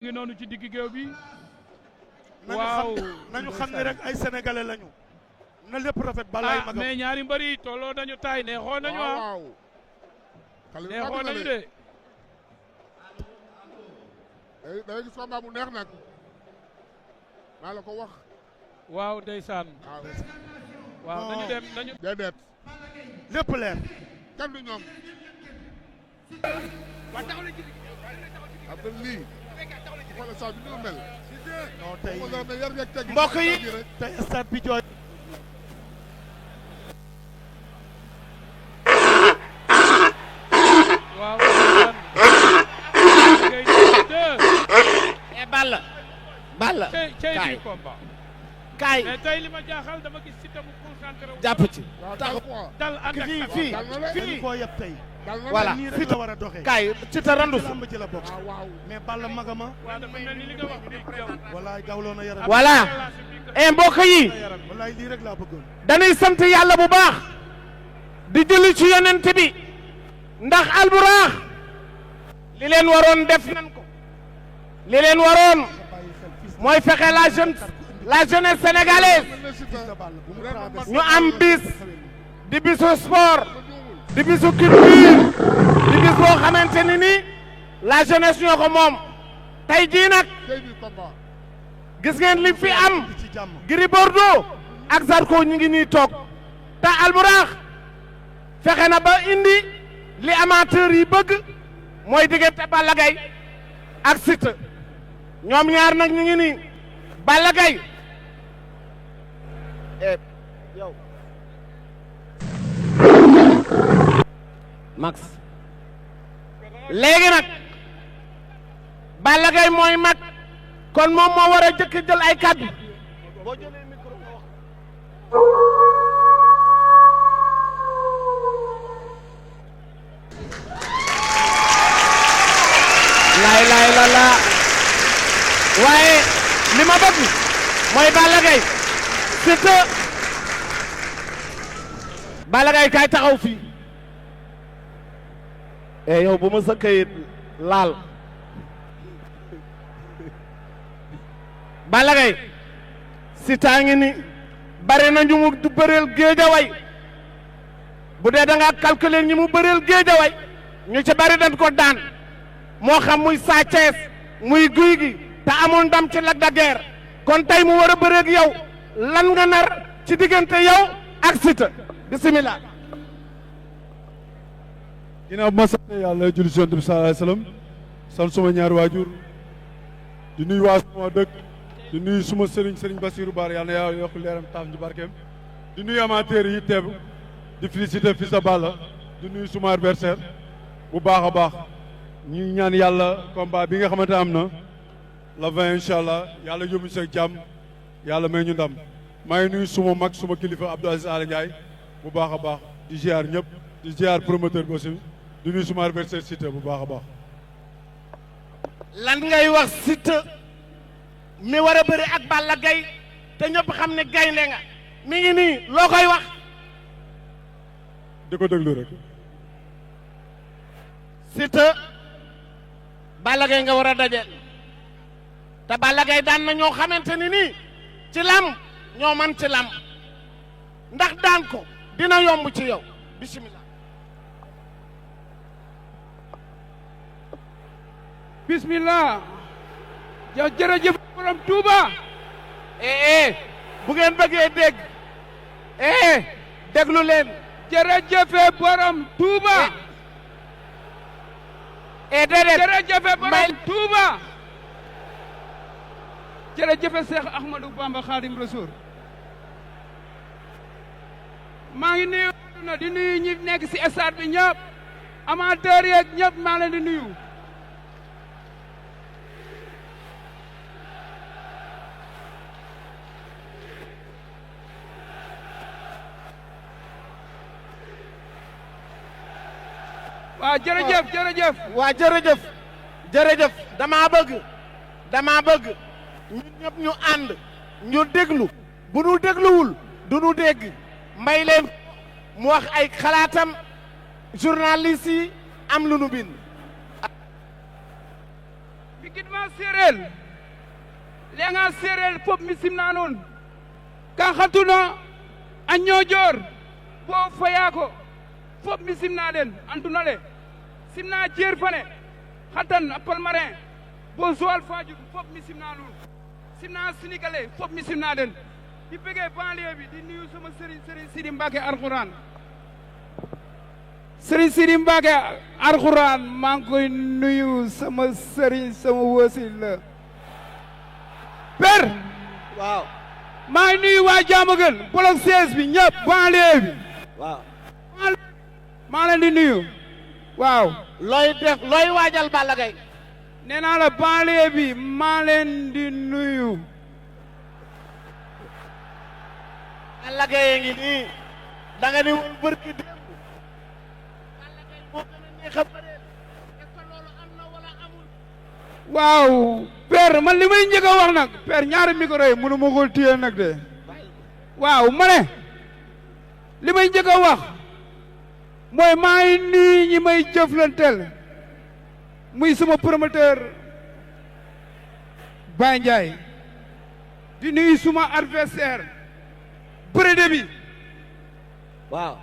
ngi noonu ci digg géew bi. waaw nañu xam ne rek ay sénégalais lañu. na lépp rafet balaay magam mais ñaari mbër yi tolloo nañu taay neexoon nañu neexoon nañu de. da ngay gis combat bu neex nag maa la ko wax. waaw ndeysaan. waaw nañu dem nañu. déedéet. lépp leer. kenn du ñoom. après lii. wala saa bi ñu mel. non tey mbokk mbokk yi tey stade bi jooy. waaw. Balla kaay combat. kaay mais tey li ma jaaxal dama gis Siteu mu concentré wu. jàpp ci dal ànd ak fii koo yëpp tey. voilà nii rek la war a doxee. kaay Siteu randu si. lamb ci la bokk. mais Balla magama. waaw dafa mel ni li nga wax bi yow. walaay gawloo na yaram. voilà mbokk yi walaay lii rek laa bëggoon. dañuy sant yàlla bu baax di julli ci yonent bi ndax alburaax li leen waroon def nan ko li leen waroon mooy fexe la jeunesse sénégalaise ñu am bis di bisu sport di bisu culture di bis boo xamante ni ni la jeunesse ñoo ko moom tey jii nag gis ngeen li fi am Gris Bordeaux ak Zarko ñu ngi nii toog te alburaax fexe na ba indi li amateur yi bëgg mooy diggante Balla Gaye ak Siteu ñoom ñaar nag ñu ngi nii Balla Gaye yow Max léegi nag Balla Gaye mooy mag kon moom moo war a jëkk jël ay kàddu boo jëlee micro nga wax laay la waaye li ma bëgg mooy Balla Gaye Siteu Balla Gaye kaay taxaw fii yow bu ma sa kayit laal Balla Gaye Siteu ngi ni bari na ñu mu bëreel Géejawaay bu dee da nga calculer ñi mu bëreel Géejawaay ñu ci bari dañ ko daan moo xam muy Sa Thiès muy Gouye Gui te amul ndam ci Lac de Guiers kon tey mu war a bëreeg yow lan nga nar ci diggante yow ak Siteu bisimilah. ginnaaw bu ma sant yàlla julli ci Yonent bi sallallahu alayhi wasallam sant suma ñaari waajur di nuyu waa suma dëkk di nuyu suma sëriñ Bassirou Bar yàlla na yàlla yokk leeram taaf ñu barkeem di nuyu amateurs yi teew di féliciter Fils de Balla di nuyu suma adversaire bu baax a baax ñu ñaan yàlla combat bi nga xamante am na la 20 incha allah yàlla yóbbu si ak jàmm yàlla may ñu ndam maa ngi nuyu suma mag suma kilifa Abdou Aziz Ala Ndiaye bu baax a baax di ziar ñëpp di ziar promoteur bi aussi di nuyu suma adversaire Siteu bu baax a baax. lan ngay wax Siteu mi war a bëri ak Balla Gaye te ñëpp xam ne gaynde nga mi ngi nii loo koy wax. di ko déglu rek. Siteu Balla Gaye nga war a dajeel te Balla Gaye daan na ñoo xamante ni nii ci lam ñoo man ci lam ndax daan ko dina yomb ci yow bismillah. bismillah. yow jërëjëf borom Touba. bu ngeen bëggee dégg déglu leen. jërëjëf borom Touba. déedéet jërëjëf borom Touba. jërëjëf Cheikh Ahmadou Bamba Khadim Rasoul. maa ngi nuyu na di nuyu ñi nekk ci stade bi ñëpp amateurs yeeg ñëpp maa leen di nuyu. waaw jërëjëf. waa jërëjëf damaa bëgg ñun ñëpp ñu ànd ñu déglu bu nu dégluwul du nu dégg may leen mu wax ay xalaatam journaliste yi am lu nu bind. gidma séeréel lenga séeréel fop mi simna nuun ka xatuna a Ñoojoor bo Fayako fop mi simna den antuna le simna jeer fane xatan a Palmarin bo Joal Fadiouth fop mi simna nuun simna Sénégalais fop mi simna den di bëggee banlieue bi di nuyu sama Serigne Sidi Mbacke Alxuraan Serigne Sidi Mbacke Alxuraan maa ngi koy nuyu sama Serigne sama wasila per waaw maa ngi nuyu waa Diamaguène bloc 16 bi ñëpp banlieue bi waaw maa leen di nuyu waaw looy waajal Balla Gaye nee naa la banlieue bi maa leen di nuyu Balla Gaye ngi nii da nga ni woon bërki démb Balla Gaye moo gën a neex a bëre est-ce que loolu am na wala amul waaw père man li may njëkk a wax nag père ñaari micro yi mënu ma ko téye nag de waaw ma ne li may njëkk a wax mooy maa ngi nuyu ñi may jëflanteel muy sama promoteur Baye Ndiaye di nuyu suma adversaire bëre bi waaw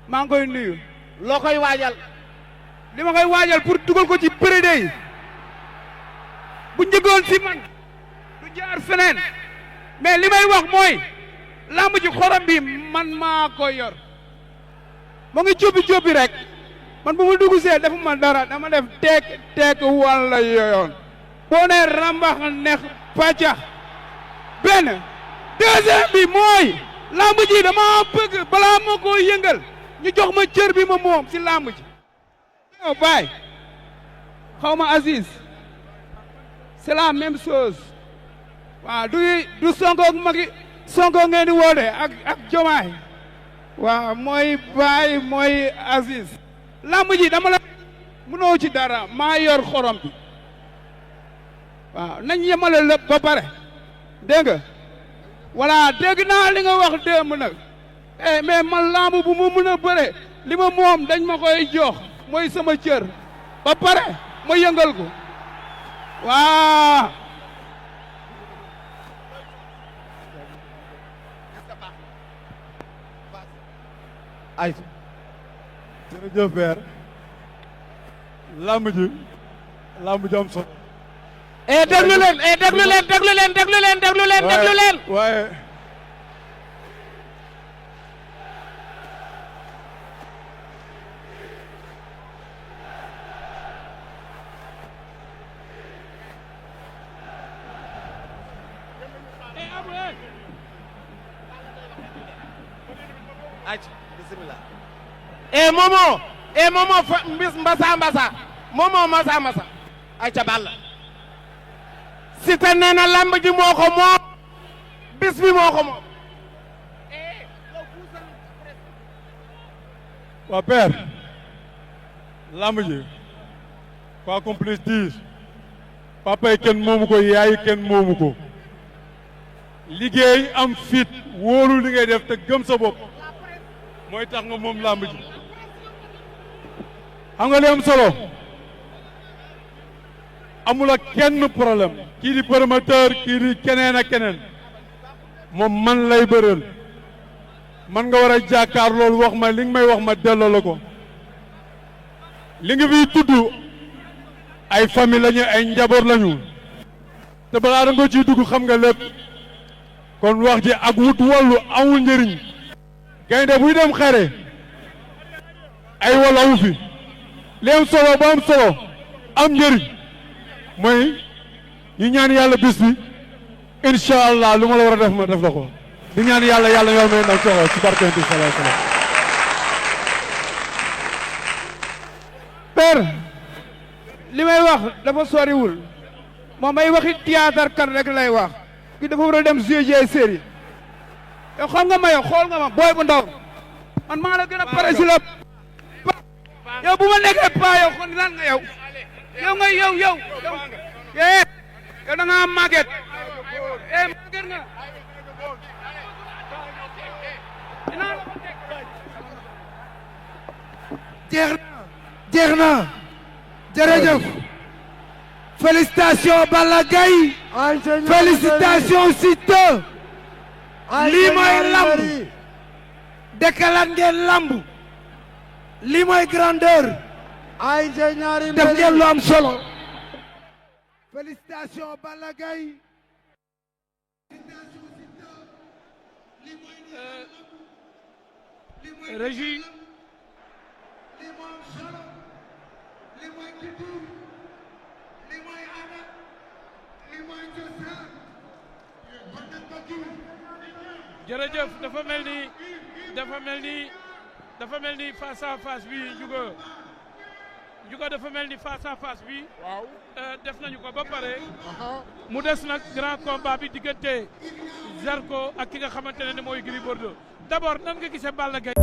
maa ngi koy nuyu loo koy waajal li ma koy waajal pour dugal ko ci bëre yi bu njëkkoon si man du jaar feneen mais li may wax mooy lamb ji xorom bi man maa ko yor moo ngi jóbbi rek man bu ma dugg see defuma dara dama def teek walla yoyoon boo ne rambax neex pàccax benn deuxième bi mooy lamb ji dama bëgg balaa ma ko yëngal ñu jox ma cër bi ma moom si lamb ji yow baay xaw ma Aziz c'est la même chose waaw du Sonko ak Macky Sonko ngeen di woote ak Jomaay waaw mooy Baay mooy Aziz lamb ji dama la mënoo ci dara maa yor xorom bi waaw nañ yemale lépp ba pare dégg nga voilà dégg naa li nga wax démb nag mais man lamb bu ma mën a bëre li ma moom dañ ma koy jox mooy sama cër ba pare ma yëngal ko waaw ay jërëjëf père lamb ji am solo déglu leen waaye momo fa mbis mbasa momo masa ay ca Balla Siteu nee na lamb ji moo ko moom bis bi moo ko moom waa père lamb ji quoi qu'on puisse dire papa yi kenn moomu ko yaay kenn moomu ko liggéey am fit wóolu li ngay def te gëm sa bopp mooy tax nga moom lamb ji xam nga li am solo amul ak kenn problème kii di promoteur kii di keneen ak keneen moom man lay bëreel man nga war a jàkkaar loolu wax ma li nga may wax ma delloo la ko li nga fiy tudd ay famille lañu ay njaboot lañu te balaa da nga ciy dugg xam nga lépp kon wax ji ak wut wallu amul njëriñ gaynde buy dem xare ay wal amu fi li am solo ba am solo am njëriñ mooy ñu ñaan yàlla bis bi incha allah lu ma la war a def ma def la ko di ñaan yàlla yow may ndaw coxo ci barke bi sallallahu alayhi wasallam père li may wax dafa soriwul moom ay waxi théâtre kat rek lay wax ki dafa war a dem jouer ji ay série yow xam nga ma yow xool nga ma booy bu ndaw man maa la gën a pare si la yow bu ma nekkee paa yow kon lan nga yow yow da ngaa màgget màgget nga dinaa la ko teg jeex na jërëjëf félicitations Balla Gaye félicitations Siteu lii mooy lamb dekalaat ngeen lamb lii mooy grandeur def ngeen lu am solo félicitations Balla Gaye régie jërëjëf dafa mel ni face à face bi Ndiouga dafa mel ni face à face bi waaw def nañu ko ba pare mu des nag grand combat bi diggante Zarko ak ki nga xamante ne mooy Gris Bordeaux d'abord nan nga gisee Balla Gaye